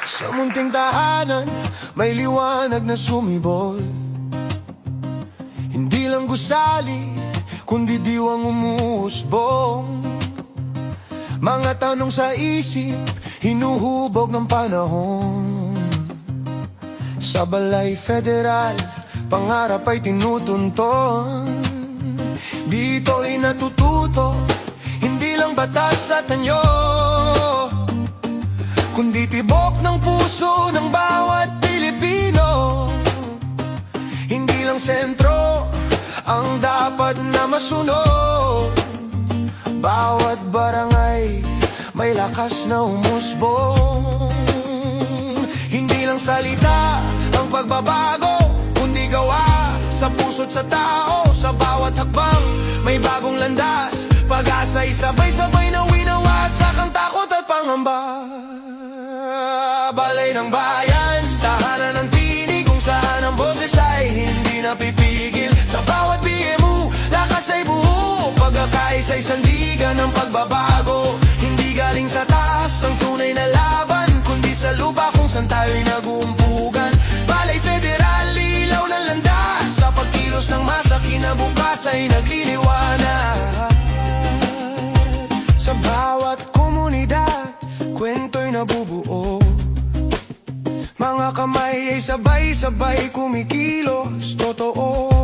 Sa munting tahanan, may liwanag na sumibol. Hindi lang gusali, kundi diwang umuusbong. Mga tanong sa isip, hinuhubog ng panahon. Sa Balay Federal, pangarap ay tinutunton. Dito'y natututo, hindi lang batas at anyo, kundi tibok ng puso ng bawat Pilipino. Hindi lang sentro ang dapat na masunod. Bawat barangay may lakas na umusbong. Hindi lang salita ang pagbabago, kundi gawa sa puso't sa tao. Sa bawat hakbang may bagong landas, pag-asa'y sabay-sabay na winawasak ang takot at pangamba. Balay ng bayan, tahanan ng tinig kung saan ang boses ay hindi napipigil. Sa bawat BMU, lakas ay buo, pagkakaisa'y sandigan ng pagbabago. Hindi galing sa taas ang tunay na laban, kundi sa lupa kung saan tayo'y nag-uumpugan. Balay Federal, ilaw ng landas, sa pagkilos ng masa kinabukas ay nagliliwanag. Sa bawat komunidad, kwento'y nabubuo. Mga kamay ay sabay-sabay kumikilos, totoo.